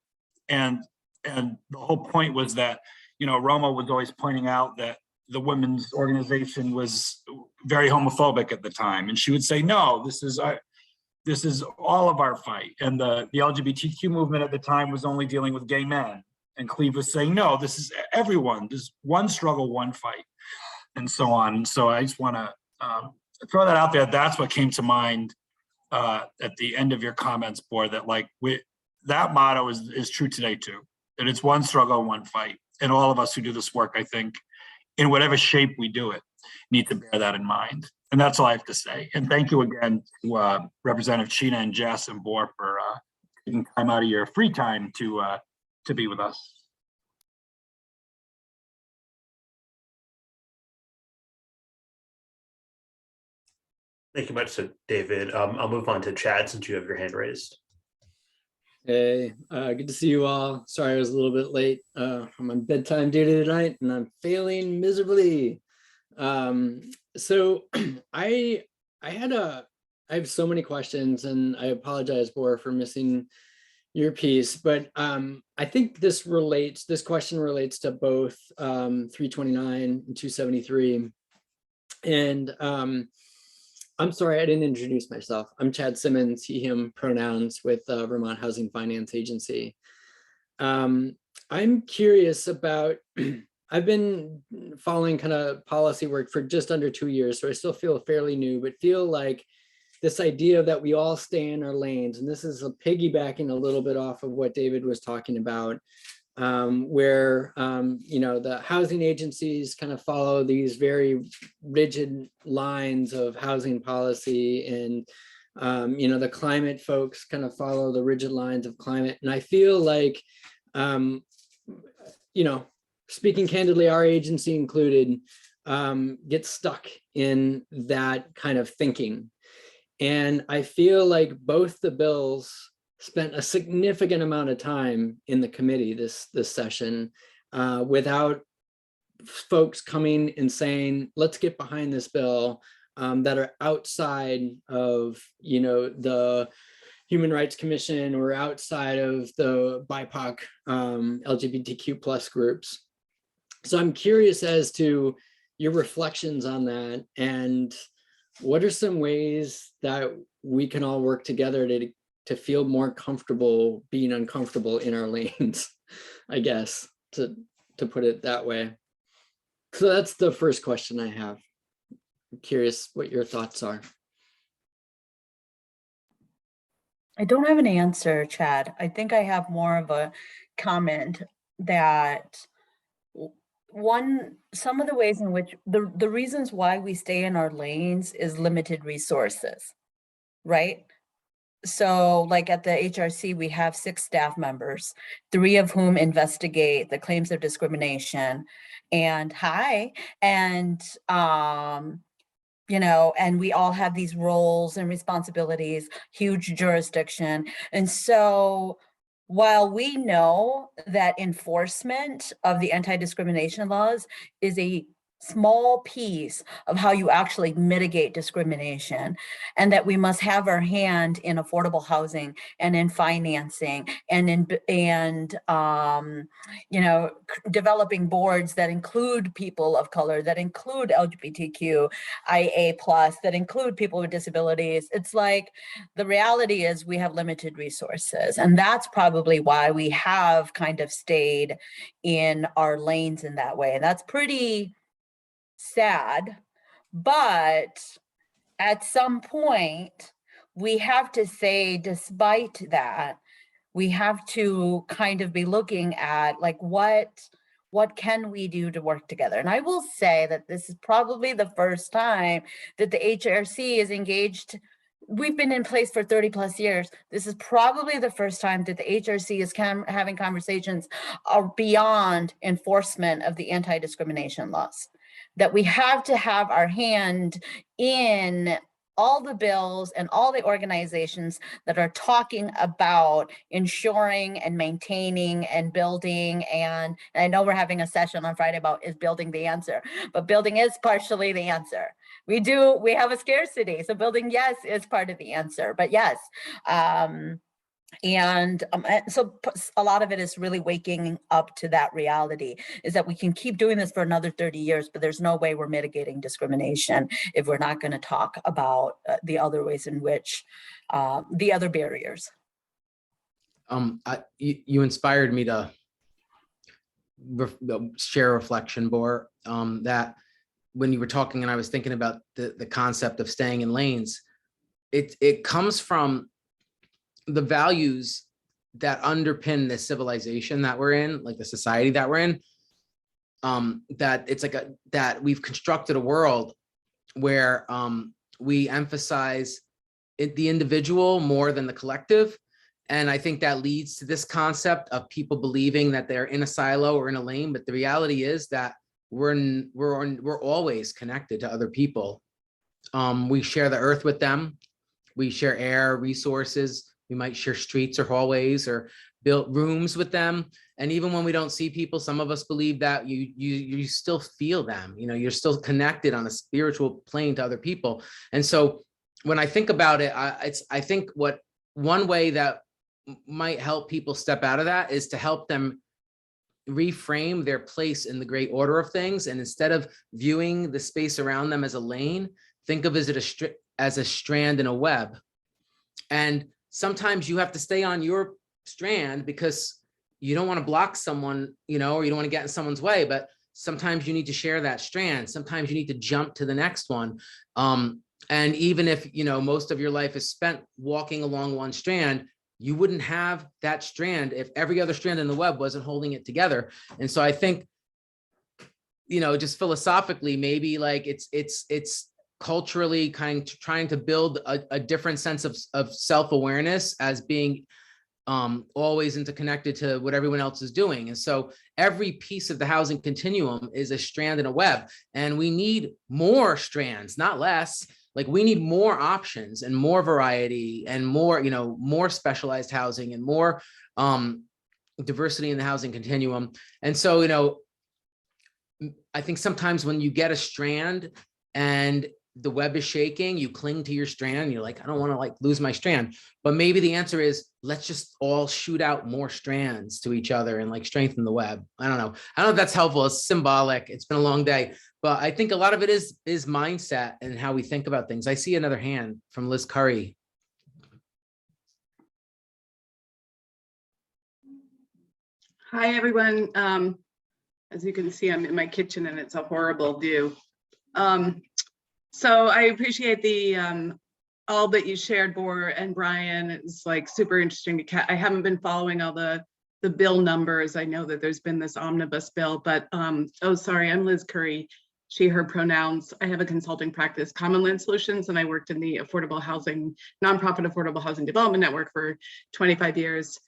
And the whole point was that, Roma was always pointing out that the women's organization was very homophobic at the time. And she would say, no, this is all of our fight. And the LGBTQ movement at the time was only dealing with gay men. And Cleve was saying, no, this is everyone. There's one struggle, one fight, and so on. And so I just want to throw that out there. That's what came to mind at the end of your comments, Bohr, that that motto is true today too. That it's one struggle, one fight. And all of us who do this work, I think, in whatever shape we do it, need to bear that in mind. And that's all I have to say. And thank you again to Representative Chena and Jess and Bohr for taking time out of your free time to be with us. Thank you much, David. I'll move on to Chad since you have your hand raised. Hey, good to see you all. Sorry I was a little bit late. I'm on bedtime duty tonight and I'm failing miserably. So I have so many questions, and I apologize, Bohr, for missing your piece, but I think this question relates to both 329 and 273. And I'm sorry, I didn't introduce myself. I'm Chad Simmons, he, him pronouns with Vermont Housing Finance Agency. I'm curious about, I've been following kind of policy work for just under 2 years, so I still feel fairly new, but feel like this idea that we all stay in our lanes, and this is piggybacking a little bit off of what David was talking about, where the housing agencies kind of follow these very rigid lines of housing policy, and the climate folks kind of follow the rigid lines of climate. And I feel like speaking candidly, our agency included, get stuck in that kind of thinking. And I feel like both the bills spent a significant amount of time in the committee this session without folks coming and saying, let's get behind this bill, that are outside of, you know, the Human Rights Commission or outside of the BIPOC LGBTQ plus groups. So I'm curious as to your reflections on that, and what are some ways that we can all work together to feel more comfortable being uncomfortable in our lanes, I guess, to put it that way. So that's the first question I have. I'm curious what your thoughts are. I don't have an answer, Chad. I think I have more of a comment that some of the ways in which the reasons why we stay in our lanes is limited resources, right? So like at the HRC, we have 6 staff members, 3 of whom investigate the claims of discrimination and you know, and we all have these roles and responsibilities, huge jurisdiction. And so while we know that enforcement of the anti-discrimination laws is a small piece of how you actually mitigate discrimination, and that we must have our hand in affordable housing and in financing and you know, developing boards that include people of color, that include LGBTQIA+, that include people with disabilities. It's like the reality is we have limited resources, and that's probably why we have kind of stayed in our lanes in that way. And that's pretty sad, but at some point we have to say, despite that, we have to kind of be looking at like what can we do to work together. And I will say that this is probably the first time that the HRC is engaged. We've been in place for 30 plus years. This is probably the first time that the HRC is having conversations beyond enforcement of the anti-discrimination laws. That we have to have our hand in all the bills and all the organizations that are talking about ensuring and maintaining and building. And I know we're having a session on Friday about is building the answer, but building is partially the answer. We have a scarcity. So building, yes, is part of the answer, but yes. So a lot of it is really waking up to that reality, is that we can keep doing this for another 30 years, but there's no way we're mitigating discrimination if we're not going to talk about the other ways in which the other barriers. You inspired me to share a reflection, Bor, that when you were talking and I was thinking about the concept of staying in lanes, it comes from the values that underpin the civilization that we're in, like the society that we're in, that it's like that we've constructed a world where we emphasize the individual more than the collective. And I think that leads to this concept of people believing that they're in a silo or in a lane. But the reality is that we're always connected to other people. We share the earth with them. We share air, resources. We might share streets or hallways or build rooms with them. And even when we don't see people, some of us believe that you still feel them. You know, you're still connected on a spiritual plane to other people. And so when I think about it, I think one way that might help people step out of that is to help them reframe their place in the great order of things. And instead of viewing the space around them as a lane, think of it as a strand in a web. And sometimes you have to stay on your strand because you don't want to block someone, you know, or you don't want to get in someone's way, but sometimes you need to share that strand. Sometimes you need to jump to the next one. And even if, you know, most of your life is spent walking along one strand, you wouldn't have that strand if every other strand in the web wasn't holding it together. And so I think, you know, just philosophically, maybe like it's culturally kind of trying to build a different sense of self-awareness as being always interconnected to what everyone else is doing. And so every piece of the housing continuum is a strand in a web, and we need more strands, not less. Like, we need more options and more variety and more, more specialized housing and more diversity in the housing continuum. And so, I think sometimes when you get a strand and the web is shaking, you cling to your strand. You're like, I don't want to lose my strand. But maybe the answer is, let's just all shoot out more strands to each other and strengthen the web. I don't know. I don't know if that's helpful. It's symbolic. It's been a long day, but I think a lot of it is mindset and how we think about things. I see another hand from Liz Curry. Hi, everyone. As you can see, I'm in my kitchen and it's a horrible view. So I appreciate the all that you shared, Bor and Brian. It's super interesting. I haven't been following all the bill numbers. I know that there's been this omnibus bill, but oh, sorry, I'm Liz Curry, she, her pronouns. I have a consulting practice, Common Land Solutions, and I worked in the affordable housing, nonprofit affordable housing development network for 25 years.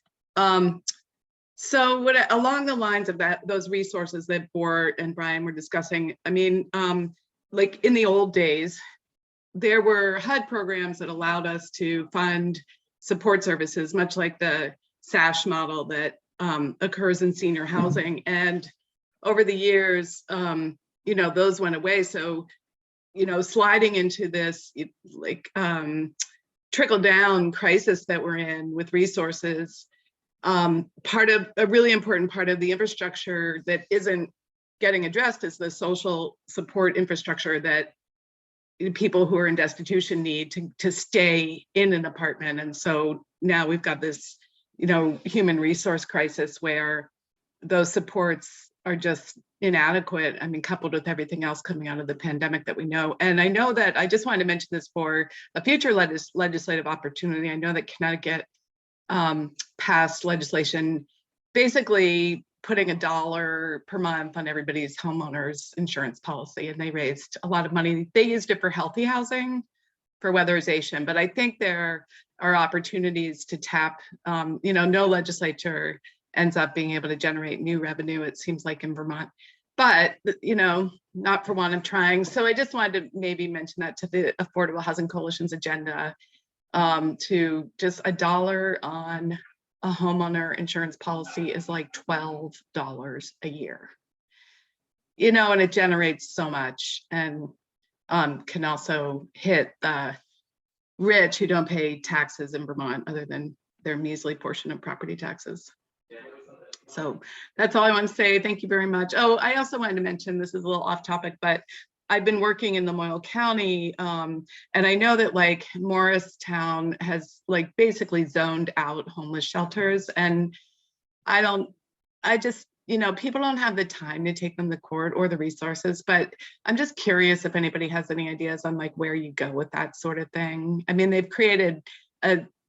So along the lines of those resources that Bor and Brian were discussing, I mean, in the old days, there were HUD programs that allowed us to fund support services, much like the SASH model that occurs in senior housing. And over the years, those went away. So, sliding into this trickle down crisis that we're in with resources, part of a really important part of the infrastructure that isn't getting addressed is the social support infrastructure that people who are in destitution need to stay in an apartment. And so now we've got this, human resource crisis where those supports are just inadequate. I mean, coupled with everything else coming out of the pandemic that we know. And I know that I just wanted to mention this for a future legislative opportunity. I know that Connecticut passed legislation basically putting $1 per month on everybody's homeowners insurance policy, and they raised a lot of money. They used it for healthy housing, for weatherization, but I think there are opportunities to tap, no legislature ends up being able to generate new revenue, it seems like, in Vermont, but not for want of trying. So I just wanted to maybe mention that to the Affordable Housing Coalition's agenda, to just $1 on a homeowner insurance policy is like $12 a year, and it generates so much, and can also hit the rich who don't pay taxes in Vermont other than their measly portion of property taxes. So that's all I want to say. Thank you very much. Oh, I also wanted to mention, this is a little off topic, but I've been working in Lamoille County, and I know that Morristown has basically zoned out homeless shelters, and people don't have the time to take them to court or the resources, but I'm just curious if anybody has any ideas on where you go with that sort of thing. I mean, they've created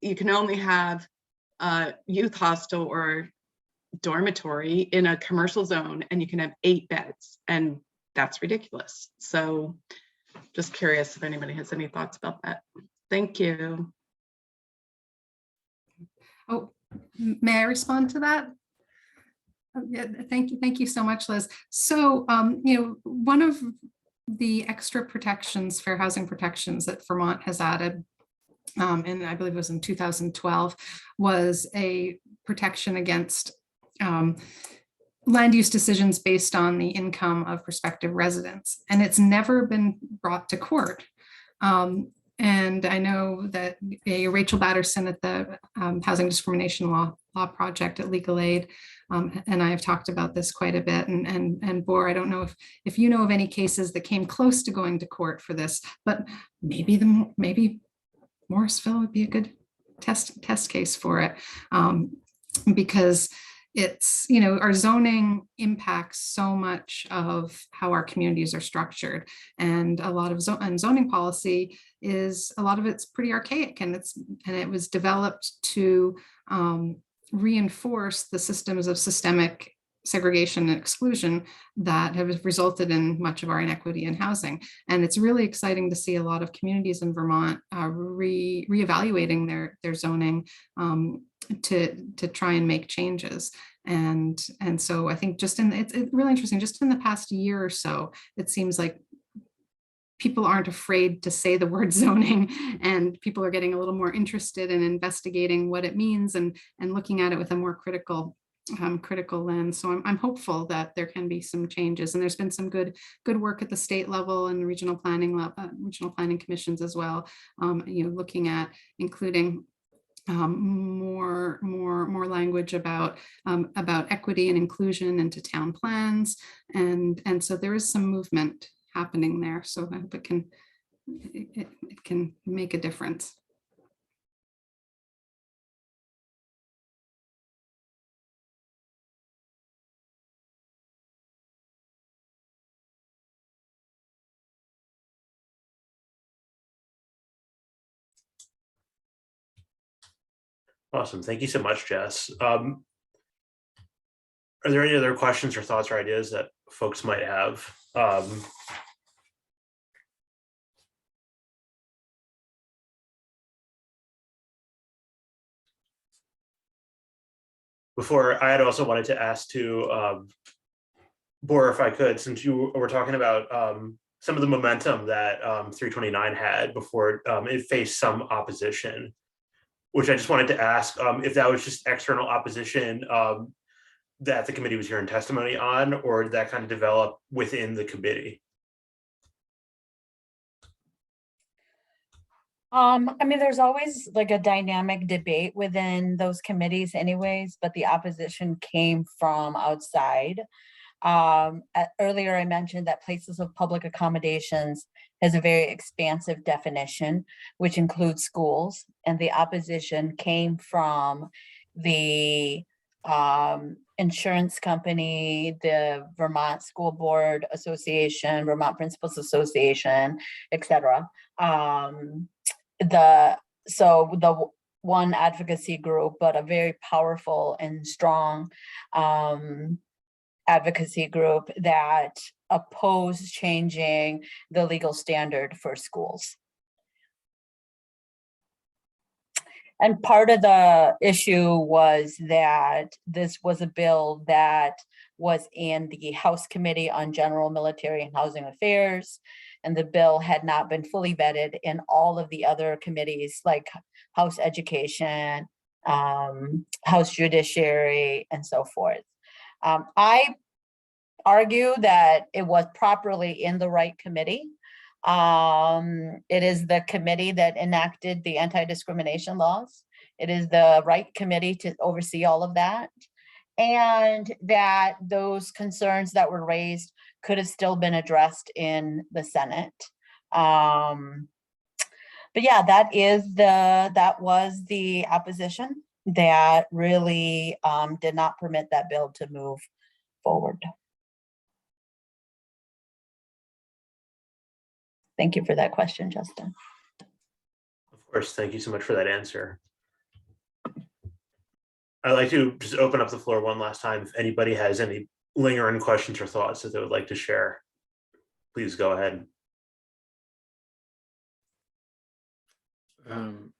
you can only have a youth hostel or dormitory in a commercial zone, and you can have 8 beds, and that's ridiculous. So just curious if anybody has any thoughts about that. Thank you. Oh, may I respond to that? Yeah, thank you so much, Liz. So, one of the extra protections, fair housing protections, that Vermont has added, and I believe it was in 2012, was a protection against land use decisions based on the income of prospective residents, and it's never been brought to court. And I know that Rachel Batterson at the Housing Discrimination Law Project at Legal Aid and I have talked about this quite a bit. And Bor, I don't know if you know of any cases that came close to going to court for this, but maybe Morrisville would be a good test case for it, because it's, our zoning impacts so much of how our communities are structured, and a lot of zoning policy is, a lot of it's pretty archaic, and it was developed to reinforce the systems of systemic segregation and exclusion that have resulted in much of our inequity in housing. And it's really exciting to see a lot of communities in Vermont reevaluating their zoning to try and make changes. And so I think just it's really interesting, just in the past year or so, it seems like people aren't afraid to say the word zoning, and people are getting a little more interested in investigating what it means and looking at it with a more critical lens. So I'm hopeful that there can be some changes, and there's been some good work at the state level and regional planning commissions as well. Looking at including more language about equity and inclusion into town plans, and so there is some movement happening there. So I hope it can make a difference. Awesome. Thank you so much, Jess. Are there any other questions or thoughts or ideas that folks might have? Before, I had also wanted to ask to Bor, if I could, since you were talking about some of the momentum that 329 had before it faced some opposition, which I just wanted to ask if that was just external opposition that the committee was hearing testimony on, or did that kind of develop within the committee? I mean, there's always like a dynamic debate within those committees anyways, but the opposition came from outside. Earlier I mentioned that places of public accommodations has a very expansive definition, which includes schools, and the opposition came from the insurance company, the Vermont School Board Association, Vermont Principals Association, etc. The one advocacy group, but a very powerful and strong advocacy group that opposed changing the legal standard for schools. And part of the issue was that this was a bill that was in the House Committee on General Military and Housing Affairs, and the bill had not been fully vetted in all of the other committees like House Education, House Judiciary, and so forth. I argue that it was properly in the right committee. It is the committee that enacted the anti-discrimination laws. It is the right committee to oversee all of that. And that those concerns that were raised could have still been addressed in the Senate. But yeah, that was the opposition that really did not permit that bill to move forward. Thank you for that question, Justin. Of course, thank you so much for that answer. I'd like to just open up the floor one last time. If anybody has any lingering questions or thoughts that they would like to share, please go ahead.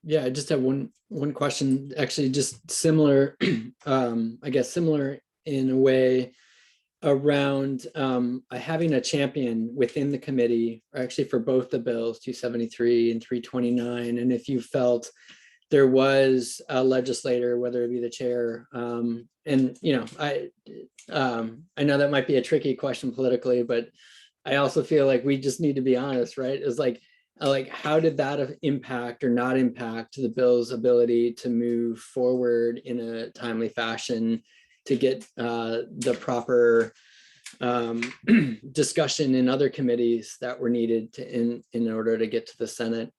Yeah, I just have one question, actually just similar, I guess similar in a way, around having a champion within the committee, or actually for both the bills, 273 and 329, and if you felt there was a legislator, whether it be the chair, and you know, I know that might be a tricky question politically, but I also feel like we just need to be honest, right? It's like how did that impact or not impact the bill's ability to move forward in a timely fashion to get the proper discussion in other committees that were needed to, in order to get to the Senate?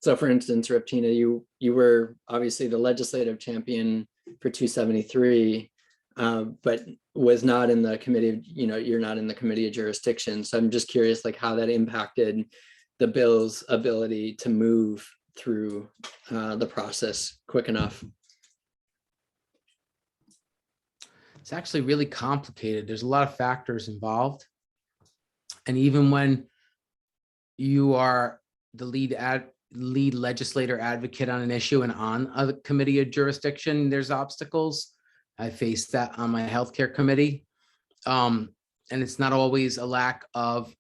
So for instance, Reptina, you were obviously the legislative champion for 273, but was not in the committee, you know, you're not in the committee of jurisdiction. So I'm just curious, like how that impacted the bill's ability to move through the process quick enough. It's actually really complicated. There's a lot of factors involved. And even when you are the lead legislator advocate on an issue and on a committee of jurisdiction, there's obstacles. I faced that on my healthcare committee. And it's not always a lack of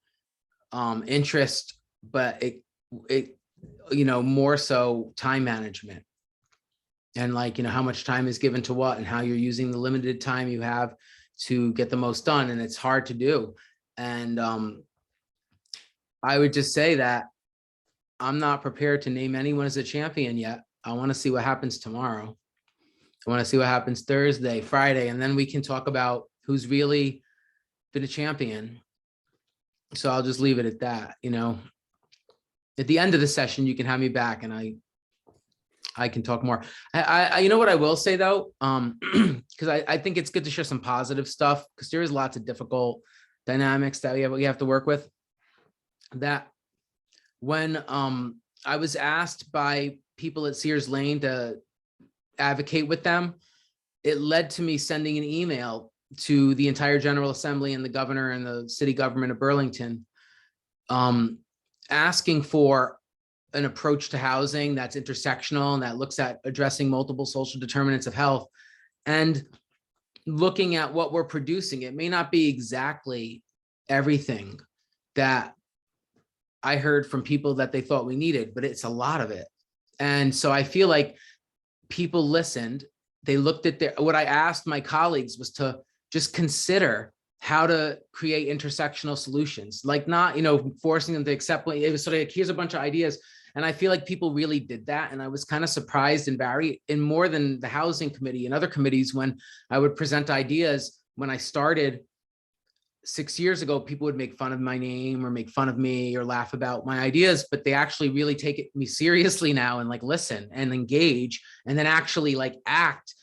interest, but it more so time management. And like, how much time is given to what and how you're using the limited time you have to get the most done. And it's hard to do. And I would just say that I'm not prepared to name anyone as a champion yet. I want to see what happens tomorrow. I want to see what happens Thursday, Friday, and then we can talk about who's really been a champion. So I'll just leave it at that. At the end of the session, you can have me back and I can talk more. I what I will say though, because I think it's good to share some positive stuff, because there is lots of difficult dynamics that we have to work with. That when I was asked by people at Sears Lane to advocate with them, it led to me sending an email to the entire General Assembly and the governor and the city government of Burlington, asking for an approach to housing that's intersectional and that looks at addressing multiple social determinants of health, and looking at what we're producing. It may not be exactly everything that I heard from people that they thought we needed, but it's a lot of it. And so I feel like people listened. They looked at what I asked my colleagues was to just consider how to create intersectional solutions, like not, forcing them to accept. It was sort of like, here's a bunch of ideas. And I feel like people really did that. And I was kind of surprised and varied in more than the housing committee and other committees. When I would present ideas, when I started 6 years ago, people would make fun of my name or make fun of me or laugh about my ideas, but they actually really take me seriously now and like listen and engage and then actually like act,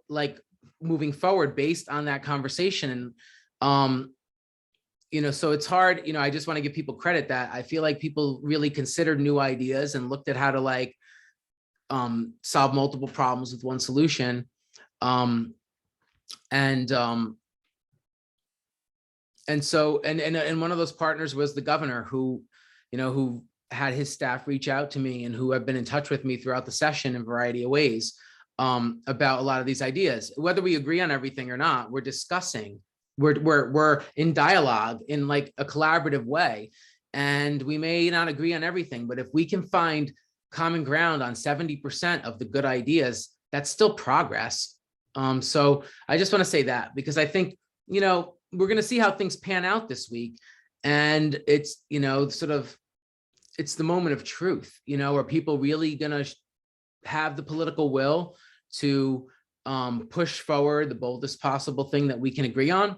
like moving forward based on that conversation. And, so it's hard, I just want to give people credit that I feel like people really considered new ideas and looked at how to like solve multiple problems with one solution. And so one of those partners was the governor who had his staff reach out to me and who have been in touch with me throughout the session in a variety of ways about a lot of these ideas. Whether we agree on everything or not, we're discussing, we're in dialogue in like a collaborative way. And we may not agree on everything, but if we can find common ground on 70% of the good ideas, that's still progress. So I just want to say that, because I think, we're going to see how things pan out this week. And it's, it's the moment of truth, are people really going to have the political will to push forward the boldest possible thing that we can agree on?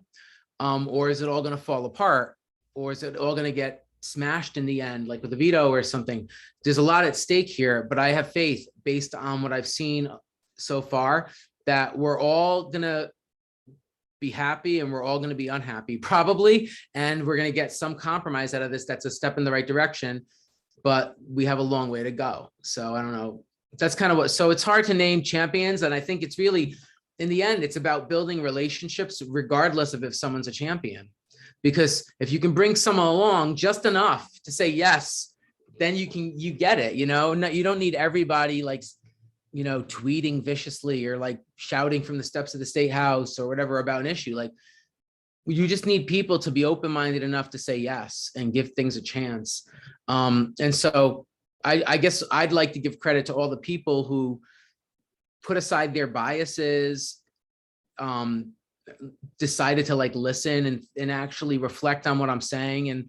Or is it all going to fall apart? Or is it all going to get smashed in the end, like with a veto or something? There's a lot at stake here, but I have faith based on what I've seen so far that we're all going to be happy and we're all going to be unhappy probably. And we're going to get some compromise out of this. That's a step in the right direction, but we have a long way to go. So I don't know. That's kind of so it's hard to name champions. And I think it's really, in the end, it's about building relationships regardless of if someone's a champion. Because if you can bring someone along just enough to say yes, then you get it, you don't need everybody like, tweeting viciously or like shouting from the steps of the state house or whatever about an issue. Like, you just need people to be open-minded enough to say yes and give things a chance. And so I guess I'd like to give credit to all the people who put aside their biases, decided to like listen and actually reflect on what I'm saying,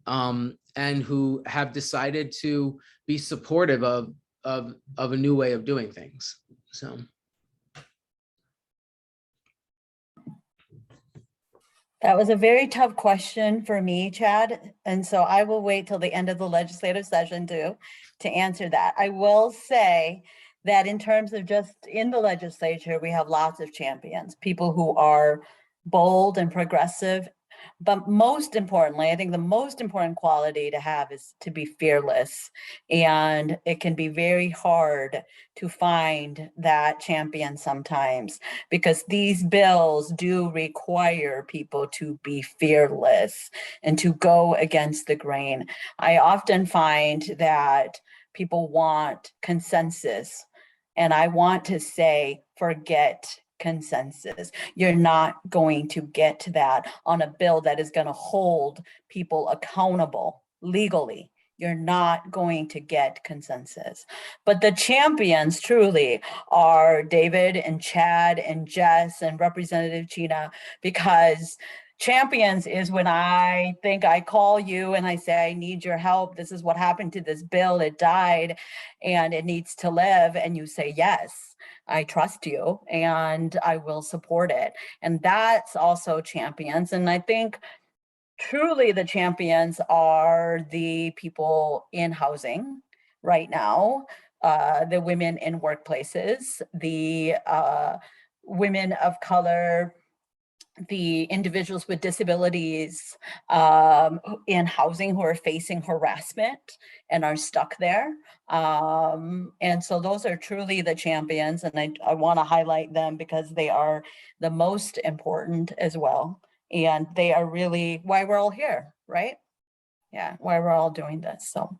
and who have decided to be supportive of a new way of doing things. So. That was a very tough question for me, Chad. And so I will wait till the end of the legislative session to answer that. I will say that in terms of just in the legislature, we have lots of champions, people who are bold and progressive. But most importantly, I think the most important quality to have is to be fearless. And it can be very hard to find that champion sometimes, because these bills do require people to be fearless and to go against the grain. I often find that people want consensus, and I want to say, forget consensus. You're not going to get that on a bill that is going to hold people accountable legally. You're not going to get consensus. But the champions truly are David and Chad and Jess and Representative Chena, because champions is when I think I call you and I say, I need your help. This is what happened to this bill. It died and it needs to live. And you say, yes, I trust you and I will support it. And that's also champions. And I think truly the champions are the people in housing right now, the women in workplaces, the women of color, the individuals with disabilities in housing who are facing harassment and are stuck there. And so those are truly the champions, and I want to highlight them because they are the most important as well. And they are really why we're all here, right? Yeah, why we're all doing this. So.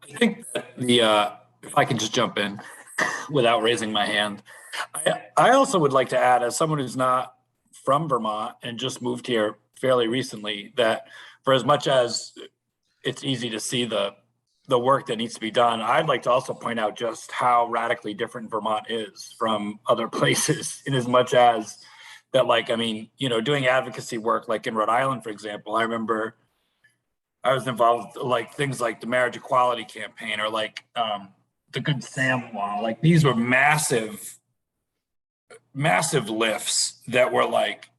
I think that if I can just jump in without raising my hand, I also would like to add, as someone who's not from Vermont and just moved here fairly recently, that for as much as it's easy to see the work that needs to be done, I'd like to also point out just how radically different Vermont is from other places, in as much as that, like, I mean, you know, doing advocacy work, like in Rhode Island, for example, I remember I was involved, like things like the marriage equality campaign, or like the Good Sam law. Like, these were massive lifts that were like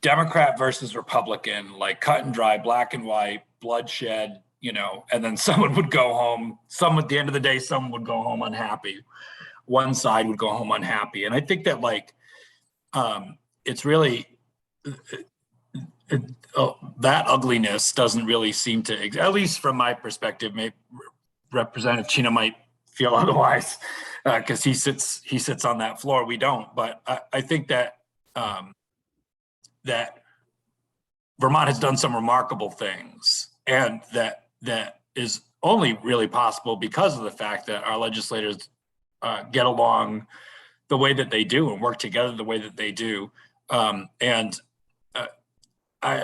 Democrat versus Republican, like cut and dry, black and white, bloodshed, you know, and then someone would go home. Some at the end of the day, someone would go home unhappy. One side would go home unhappy. And I think that, like, it's really, that ugliness doesn't really seem to, at least from my perspective. Maybe Representative Chena might feel otherwise, because he sits on that floor. We don't, but I think that that Vermont has done some remarkable things, and that is only really possible because of the fact that our legislators get along the way that they do and work together the way that they do.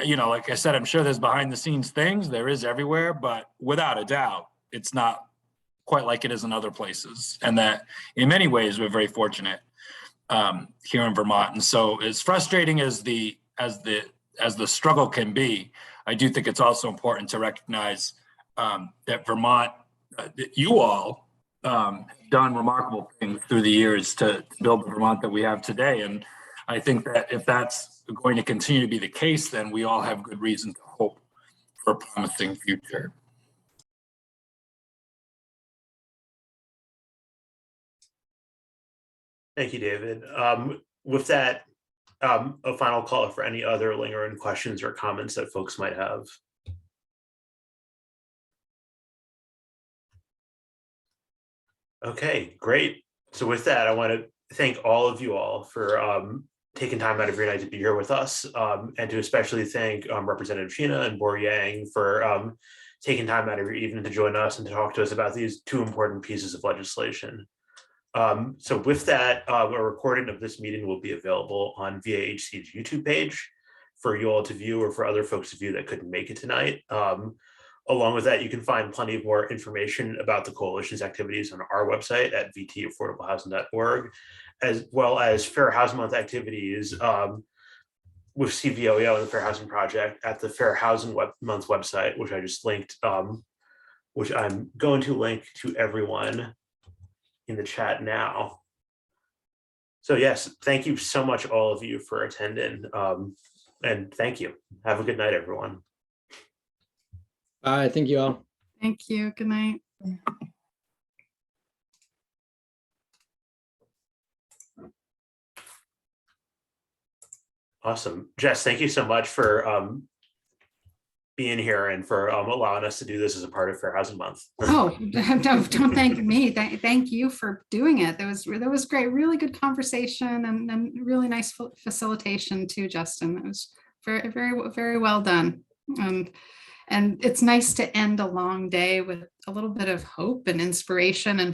You know, like I said, I'm sure there's behind the scenes things, there is everywhere, but without a doubt, it's not quite like it is in other places. And that in many ways, we're very fortunate here in Vermont. And so, as frustrating as the struggle can be, I do think it's also important to recognize that Vermont, that you all done remarkable things through the years to build the Vermont that we have today. And I think that if that's going to continue to be the case, then we all have good reason to hope for a promising future. Thank you, David. With that, a final call for any other lingering questions or comments that folks might have. Okay, great. So with that, I want to thank all of you all for taking time out of your night to be here with us, and to especially thank Representative Chena and Boer Yang for taking time out of your evening to join us and to talk to us about these two important pieces of legislation. So with that, a recording of this meeting will be available on VAHC's YouTube page for you all to view, or for other folks to view that couldn't make it tonight. Along with that, you can find plenty of more information about the coalition's activities on our website at vtaffordablehousing.org, as well as Fair Housing Month activities with CVOEO and the Fair Housing Project at the Fair Housing Month website, which I just linked, which I'm going to link to everyone in the chat now. So yes, thank you so much, all of you, for attending, and thank you. Have a good night, everyone. Bye. Thank you all. Thank you. Good night. Awesome. Jess, thank you so much for being here and for allowing us to do this as a part of Fair Housing Month. Oh, don't thank me. Thank you for doing it. That was great. Really good conversation and really nice facilitation too, Justin. It was very well done. And it's nice to end a long day with a little bit of hope and inspiration and